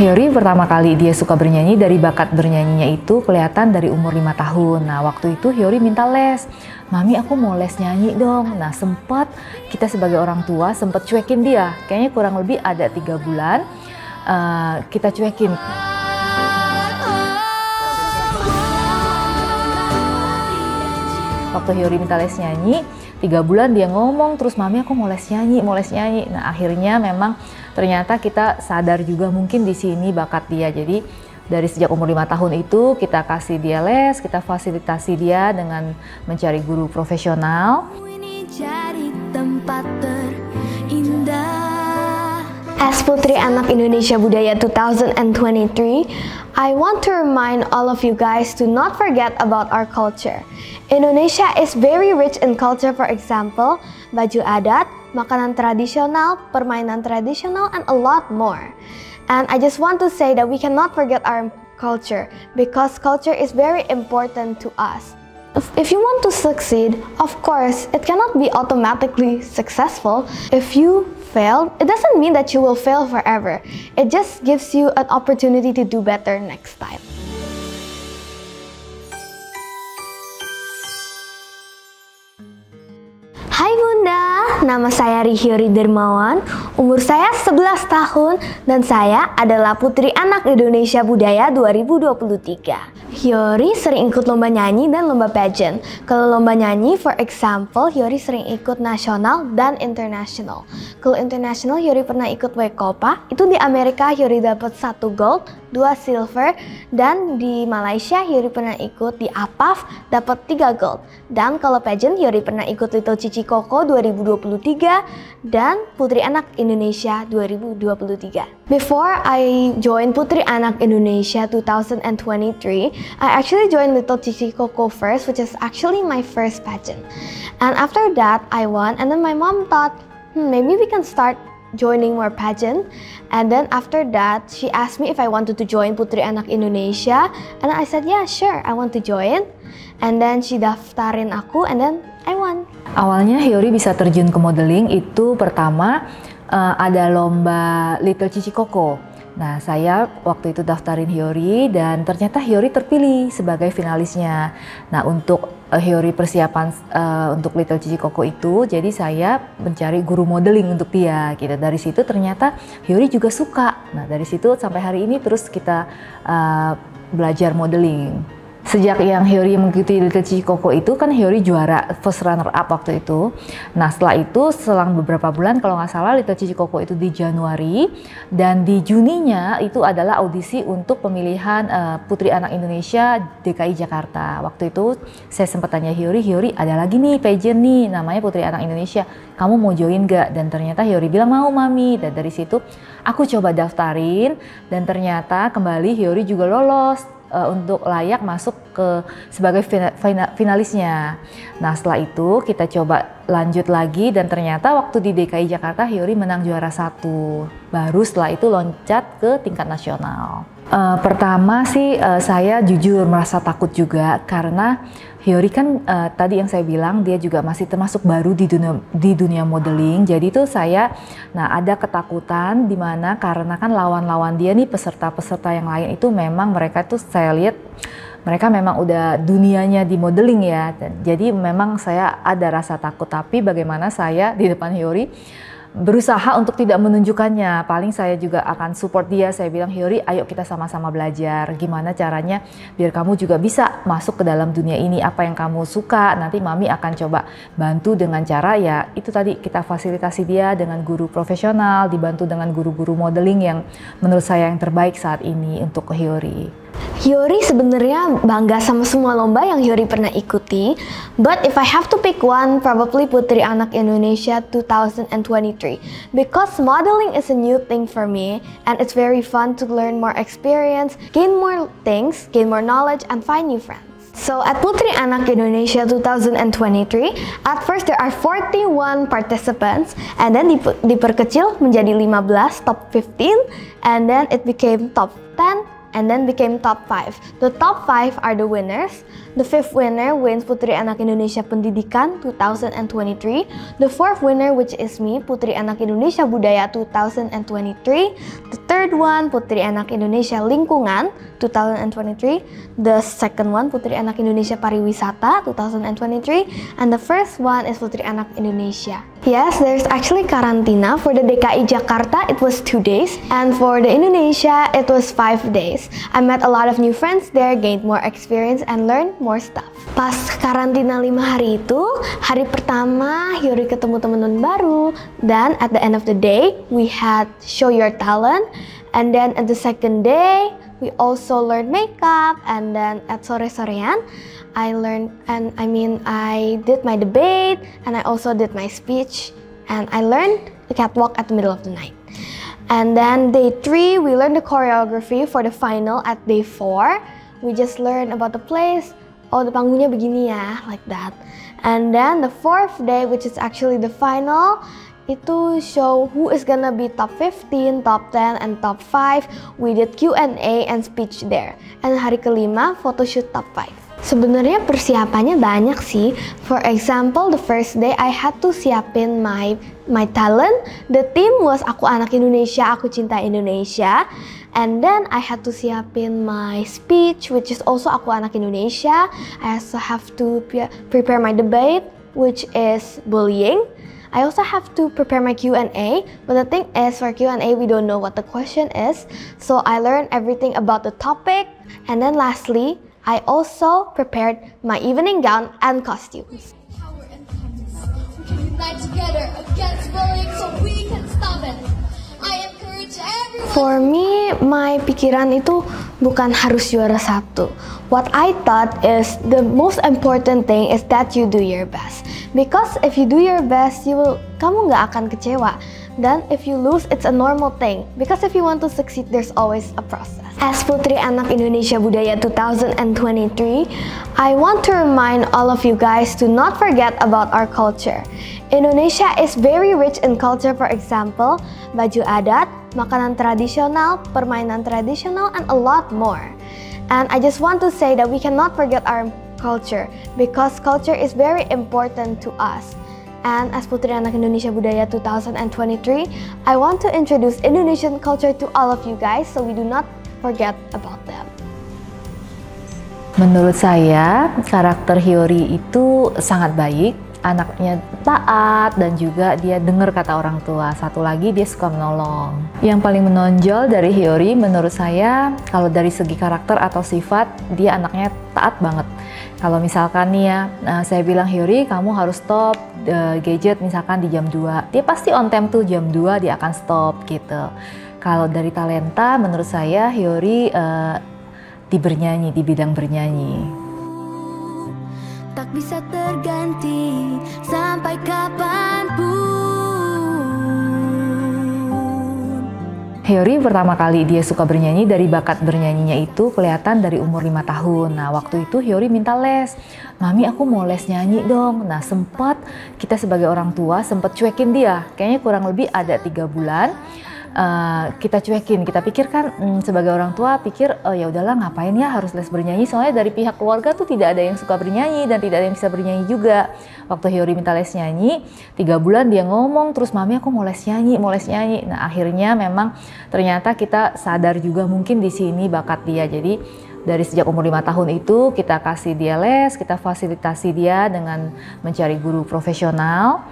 Hyori pertama kali dia suka bernyanyi, dari bakat bernyanyinya itu kelihatan dari umur 5 tahun. Nah, waktu itu Hyori minta les. Mami, aku mau les nyanyi dong. Nah, sempat kita sebagai orang tua sempat cuekin dia. Kayaknya kurang lebih ada 3 bulan kita cuekin. Waktu Hyori minta les nyanyi, 3 bulan dia ngomong terus, Mami aku mau les nyanyi, mau les nyanyi. Nah, akhirnya memang ternyata kita sadar juga mungkin di sini bakat dia. Jadi dari sejak umur 5 tahun itu kita kasih dia les, kita fasilitasi dia dengan mencari guru profesional. As Putri Anak Indonesia Budaya 2023, I want to remind all of you guys to not forget about our culture. Indonesia is very rich in culture, for example, baju adat, makanan tradisional, permainan tradisional, and a lot more. And I just want to say that we cannot forget our culture because culture is very important to us. If you want to succeed, of course, it cannot be automatically successful. If you fail, it doesn't mean that you will fail forever. It just gives you an opportunity to do better next time. Hai Bunda, nama saya Hyori Dermawan, umur saya 11 tahun dan saya adalah Putri Anak Indonesia Budaya 2023. Hyori sering ikut lomba nyanyi dan lomba pageant. Kalau lomba nyanyi, for example, Hyori sering ikut nasional dan international. Kalau international, Hyori pernah ikut Wekopa, itu di Amerika Hyori dapat 1 gold, 2 silver, dan di Malaysia Hyori pernah ikut di APAF dapat 3 gold. Dan kalau pageant, Hyori pernah ikut Little Cici Koko 2023 dan Putri Anak Indonesia 2023. Before I joined Putri Anak Indonesia 2023, I actually joined Little Cici Koko first, which is actually my first pageant. And after that, I won, and then my mom thought, maybe we can start joining more pageant. And then after that, she asked me if I wanted to join Putri Anak Indonesia, and I said, yeah, sure, I want to join. And then she daftarin aku, and then I won. Awalnya Hyori bisa terjun ke modeling itu pertama ada lomba Little Cici Koko. Nah, saya waktu itu daftarin Hyori dan ternyata Hyori terpilih sebagai finalisnya. Nah, untuk Hyori persiapan untuk Little Cici Koko itu, jadi saya mencari guru modeling untuk dia gitu. Dari situ ternyata Hyori juga suka. Nah, dari situ sampai hari ini terus kita belajar modeling. Sejak yang Hyori mengikuti Little Cici Koko itu kan Hyori juara first runner up waktu itu. Nah, setelah itu selang beberapa bulan kalau nggak salah Little Cici Koko itu di Januari, dan di Juninya itu adalah audisi untuk pemilihan Putri Anak Indonesia DKI Jakarta. Waktu itu saya sempat tanya Hyori, ada lagi nih pageant nih namanya Putri Anak Indonesia, kamu mau join gak? Dan ternyata Hyori bilang mau Mami. Dan dari situ aku coba daftarin dan ternyata kembali Hyori juga lolos untuk layak masuk ke sebagai finalisnya. Nah, setelah itu kita coba lanjut lagi dan ternyata waktu di DKI Jakarta Hyori menang juara 1. Baru setelah itu loncat ke tingkat nasional. Pertama sih saya jujur merasa takut juga karena Hyori kan tadi yang saya bilang dia juga masih termasuk baru di dunia modeling. Jadi tuh saya ada ketakutan di mana karena kan lawan-lawan dia nih peserta-peserta yang lain itu memang mereka tuh saya lihat mereka memang udah dunianya di modeling ya. Jadi memang saya ada rasa takut, tapi bagaimana saya di depan Hyori berusaha untuk tidak menunjukkannya. Paling saya juga akan support dia. Saya bilang, Hyori, ayo kita sama-sama belajar. Gimana caranya biar kamu juga bisa masuk ke dalam dunia ini. Apa yang kamu suka, nanti Mami akan coba bantu dengan cara ya itu tadi kita fasilitasi dia dengan guru profesional, dibantu dengan guru-guru modeling yang menurut saya yang terbaik saat ini untuk Hyori. Hyori sebenarnya bangga sama semua lomba yang Hyori pernah ikuti, but if I have to pick one, probably Putri Anak Indonesia 2023, because modeling is a new thing for me and it's very fun to learn more experience, gain more things, gain more knowledge, and find new friends. So at Putri Anak Indonesia 2023, at first there are 41 participants, and then diperkecil menjadi 15 top 15, and then it became top 10, and then became top 5. The top 5 are the winners. The 5th winner wins Putri Anak Indonesia Pendidikan 2023. The 4th winner, which is me, Putri Anak Indonesia Budaya 2023. The 3rd one, Putri Anak Indonesia Lingkungan 2023. The 2nd one, Putri Anak Indonesia Pariwisata 2023. And the 1st one is Putri Anak Indonesia. Yes, there's actually karantina. For the DKI Jakarta, it was 2 days. And for the Indonesia, it was 5 days. I met a lot of new friends there, gained more experience, and learned more stuff. Pas karantina 5 hari itu, hari pertama Hyori ketemu teman-teman baru. Dan at the end of the day, we had show your talent. And then at the 2nd day, we also learned makeup. And then at sore-sorean, I did my debate, and I also did my speech, and I learned the catwalk at the middle of the night. And then day 3, we learned the choreography for the final. At day 4, we just learned about the place. Oh, the panggungnya begini ya, like that. And then the 4th day, which is actually the final, itu show who is gonna be top 15, top 10, and top 5. We did Q&A and speech there. And hari kelima, photoshoot top 5. Sebenarnya persiapannya banyak sih. For example, the first day I had to siapin my talent. The theme was Aku Anak Indonesia, Aku Cinta Indonesia. And then I had to siapin my speech, which is also Aku Anak Indonesia. I also have to prepare my debate, which is bullying. I also have to prepare my Q&A, but the thing is, for Q&A, we don't know what the question is. So I learned everything about the topic. And then lastly, I also prepared my evening gown and costumes. Power and kindness. We can unite together against bullying so we can stop it. I encourage everyone. For me, my pikiran itu bukan harus juara 1. What I thought is the most important thing is that you do your best. Because if you do your best, kamu nggak akan kecewa. Dan if you lose, it's a normal thing. Because if you want to succeed, there's always a process. As Putri Anak Indonesia Budaya 2023, I want to remind all of you guys to not forget about our culture. Indonesia is very rich in culture, for example, baju adat, makanan tradisional, permainan tradisional, and a lot more. And I just want to say that we cannot forget our culture because culture is very important to us. And as Putri Anak Indonesia Budaya 2023, I want to introduce Indonesian culture to all of you guys so we do not forget about them. Menurut saya, karakter Hyori itu sangat baik. Anaknya taat dan juga dia dengar kata orang tua. Satu lagi dia suka menolong. Yang paling menonjol dari Hyori menurut saya, kalau dari segi karakter atau sifat, dia anaknya taat banget. Kalau misalkan nih ya, saya bilang Hyori kamu harus stop gadget misalkan di jam 2. Dia pasti on time tuh jam 2 dia akan stop gitu. Kalau dari talenta menurut saya Hyori di bernyanyi, di bidang bernyanyi. Tak bisa terganti sampai kapanpun. Hyori pertama kali dia suka bernyanyi, dari bakat bernyanyinya itu kelihatan dari umur 5 tahun. Nah waktu itu Hyori minta les, Mami aku mau les nyanyi dong. Nah sempat kita sebagai orang tua sempat cuekin dia, kayaknya kurang lebih ada 3 bulan. Kita cuekin, kita pikir kan sebagai orang tua pikir oh ya udahlah ngapain ya harus les bernyanyi, soalnya dari pihak keluarga tuh tidak ada yang suka bernyanyi dan tidak ada yang bisa bernyanyi juga. Waktu Hyori minta les nyanyi 3 bulan dia ngomong terus, Mami aku mau les nyanyi, mau les nyanyi. Nah akhirnya memang ternyata kita sadar juga mungkin di sini bakat dia. Jadi dari sejak umur 5 tahun itu kita kasih dia les, kita fasilitasi dia dengan mencari guru profesional.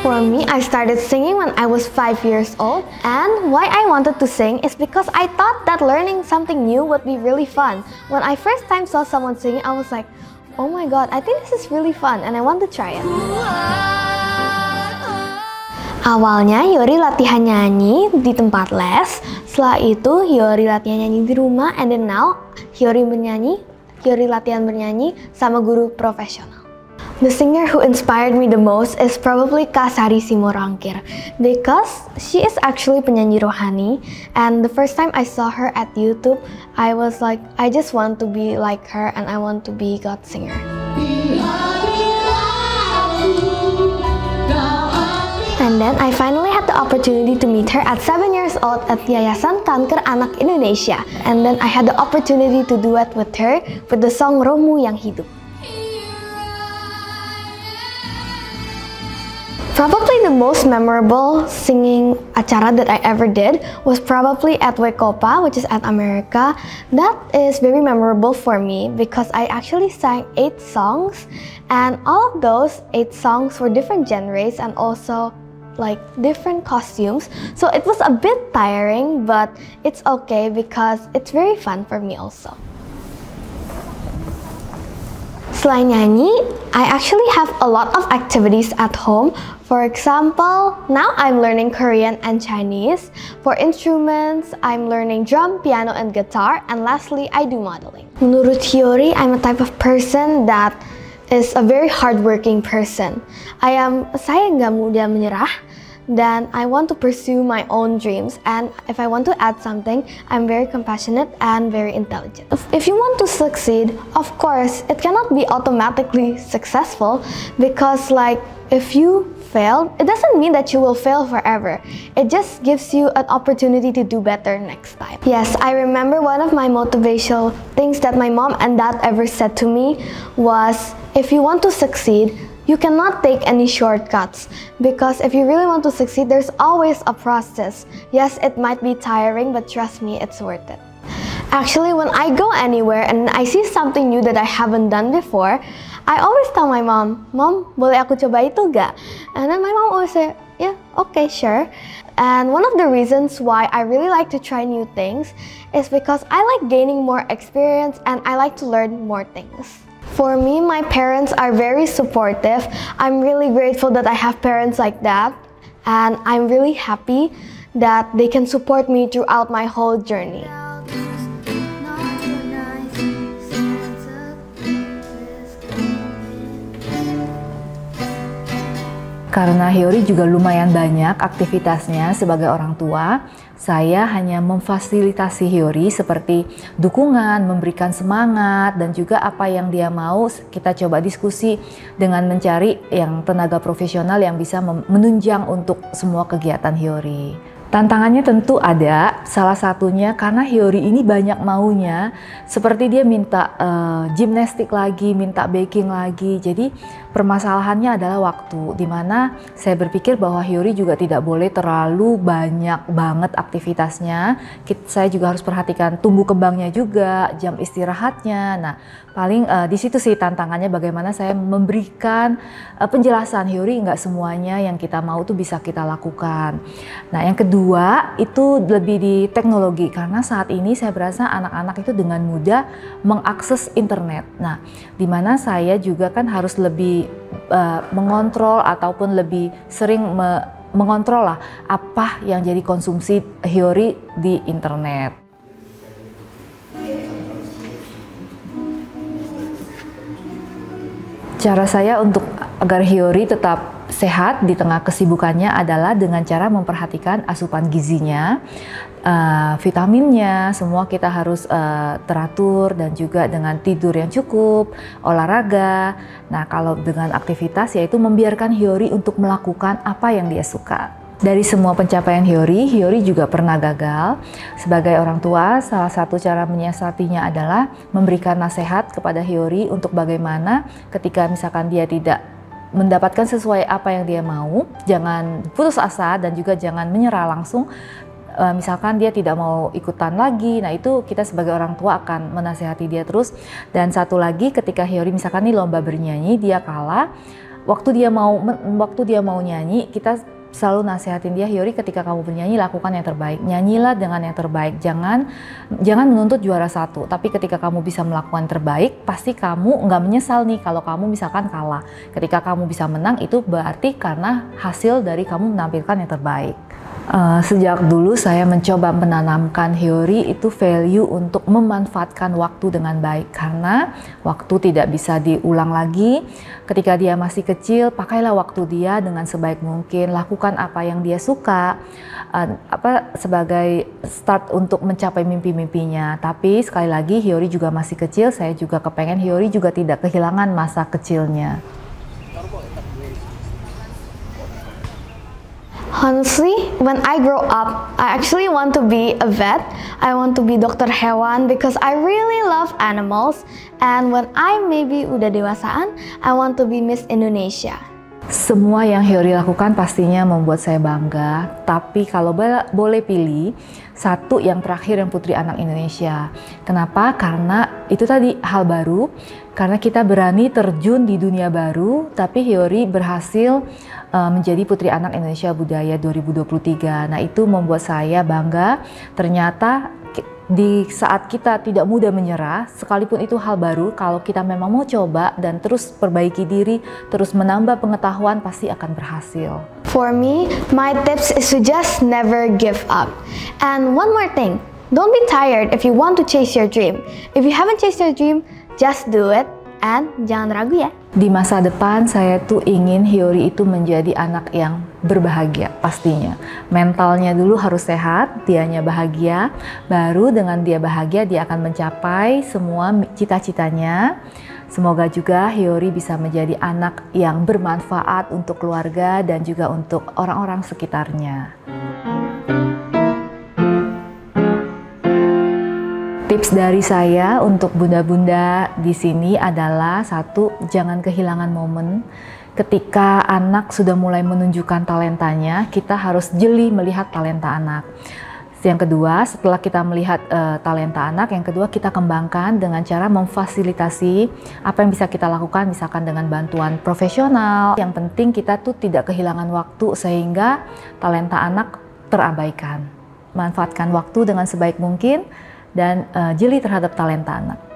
For me, I started singing when I was 5 years old, and why I wanted to sing is because I thought that learning something new would be really fun. When I first time saw someone singing, I was like, oh my god, I think this is really fun and I want to try it. Awalnya Hyori latihan nyanyi di tempat les, setelah itu Hyori latihan nyanyi di rumah, and then now Hyori latihan bernyanyi sama guru profesional. The singer who inspired me the most is probably Kak Sari Simorangkir, because she is actually penyanyi rohani, and the first time I saw her at YouTube, I was like, I just want to be like her and I want to be God singer. Bila aku then I finally had the opportunity to meet her at 7 years old at Yayasan Kanker Anak Indonesia. And then I had the opportunity to duet with her with the song Rohmu Yang Hidup. Probably the most memorable singing acara that I ever did was probably at Wekopa, which is at America. That is very memorable for me because I actually sang 8 songs, and all of those 8 songs were different genres and also like different costumes. So it was a bit tiring, but it's okay because it's very fun for me also. Selain nyanyi, I actually have a lot of activities at home. For example, now I'm learning Korean and Chinese. For instruments, I'm learning drum, piano, and guitar. And lastly, I do modeling. Menurut Hyori, I'm a type of person that is a very hardworking person. Saya nggak mudah menyerah, dan I want to pursue my own dreams. And if I want to add something, I'm very compassionate and very intelligent. If you want to succeed, of course, it cannot be automatically successful because like if you fail, it doesn't mean that you will fail forever. It just gives you an opportunity to do better next time. Yes, I remember one of my motivational things that my mom and dad ever said to me was, if you want to succeed, you cannot take any shortcuts, because if you really want to succeed, there's always a process. Yes, it might be tiring, but trust me, it's worth it. Actually, when I go anywhere and I see something new that I haven't done before, I always tell my mom, "Mom, boleh aku coba itu gak?" And then my mom always say, "Yeah, okay, sure." And one of the reasons why I really like to try new things is because I like gaining more experience and I like to learn more things. For me, my parents are very supportive. I'm really grateful that I have parents like that, and I'm really happy that they can support me throughout my whole journey. Karena Hyori juga lumayan banyak aktivitasnya sebagai orang tua, saya hanya memfasilitasi Hyori seperti dukungan, memberikan semangat, dan juga apa yang dia mau kita coba diskusi dengan mencari yang tenaga profesional yang bisa menunjang untuk semua kegiatan Hyori. Tantangannya tentu ada, salah satunya karena Hyori ini banyak maunya, seperti dia minta gimnastik lagi, minta baking lagi. Jadi permasalahannya adalah waktu, dimana saya berpikir bahwa Hyori juga tidak boleh terlalu banyak banget aktivitasnya. Saya juga harus perhatikan tumbuh kembangnya juga, jam istirahatnya. Nah, paling di situ sih tantangannya, bagaimana saya memberikan penjelasan Hyori, nggak semuanya yang kita mau tuh bisa kita lakukan. Nah, yang kedua itu lebih di teknologi, karena saat ini saya berasa anak-anak itu dengan mudah mengakses internet. Nah, dimana saya juga kan harus lebih mengontrol ataupun lebih sering mengontrol lah apa yang jadi konsumsi Hyori di internet. Cara saya untuk agar Hyori tetap sehat di tengah kesibukannya adalah dengan cara memperhatikan asupan gizinya, vitaminnya, semua kita harus teratur, dan juga dengan tidur yang cukup, olahraga. Nah, kalau dengan aktivitas yaitu membiarkan Hyori untuk melakukan apa yang dia suka. Dari semua pencapaian Hyori juga pernah gagal. Sebagai orang tua, salah satu cara menyiasatinya adalah memberikan nasihat kepada Hyori untuk bagaimana ketika misalkan dia tidak mendapatkan sesuai apa yang dia mau, jangan putus asa dan juga jangan menyerah langsung. Misalkan dia tidak mau ikutan lagi, nah itu kita sebagai orang tua akan menasihati dia terus. Dan satu lagi, ketika Hyori misalkan nih lomba bernyanyi, dia kalah, waktu dia mau nyanyi, kita selalu nasihatin dia, Hyori, ketika kamu bernyanyi lakukan yang terbaik, nyanyilah dengan yang terbaik, jangan menuntut juara satu, tapi ketika kamu bisa melakukan terbaik, pasti kamu nggak menyesal nih kalau kamu misalkan kalah. Ketika kamu bisa menang, itu berarti karena hasil dari kamu menampilkan yang terbaik. Sejak dulu saya mencoba menanamkan Hyori itu value untuk memanfaatkan waktu dengan baik, karena waktu tidak bisa diulang lagi. Ketika dia masih kecil, pakailah waktu dia dengan sebaik mungkin, lakukan apa yang dia suka, sebagai start untuk mencapai mimpi-mimpinya. Tapi sekali lagi, Hyori juga masih kecil, saya juga kepengen Hyori juga tidak kehilangan masa kecilnya. Honestly, when I grow up, I actually want to be a vet. I want to be dokter hewan because I really love animals. And when I maybe udah dewasaan, I want to be Miss Indonesia. Semua yang Hyori lakukan pastinya membuat saya bangga, tapi kalau boleh pilih, satu yang terakhir yang Putri Anak Indonesia. Kenapa? Karena itu tadi hal baru, karena kita berani terjun di dunia baru, tapi Hyori berhasil menjadi Putri Anak Indonesia Budaya 2023. Nah, itu membuat saya bangga. Ternyata di saat kita tidak mudah menyerah, sekalipun itu hal baru, kalau kita memang mau coba dan terus perbaiki diri, terus menambah pengetahuan, pasti akan berhasil. For me, my tips is to just never give up. And one more thing, don't be tired if you want to chase your dream. If you haven't chased your dream, just do it. And jangan ragu ya. Di masa depan saya tuh ingin Hyori itu menjadi anak yang berbahagia pastinya. Mentalnya dulu harus sehat, dianya bahagia, baru dengan dia bahagia dia akan mencapai semua cita-citanya. Semoga juga Hyori bisa menjadi anak yang bermanfaat untuk keluarga dan juga untuk orang-orang sekitarnya. Tips dari saya untuk bunda-bunda di sini adalah satu, jangan kehilangan momen. Ketika anak sudah mulai menunjukkan talentanya, kita harus jeli melihat talenta anak. Yang kedua, setelah kita melihat talenta anak, yang kedua kita kembangkan dengan cara memfasilitasi apa yang bisa kita lakukan, misalkan dengan bantuan profesional. Yang penting kita tuh tidak kehilangan waktu sehingga talenta anak terabaikan. Manfaatkan waktu dengan sebaik mungkin dan jeli terhadap talenta anak.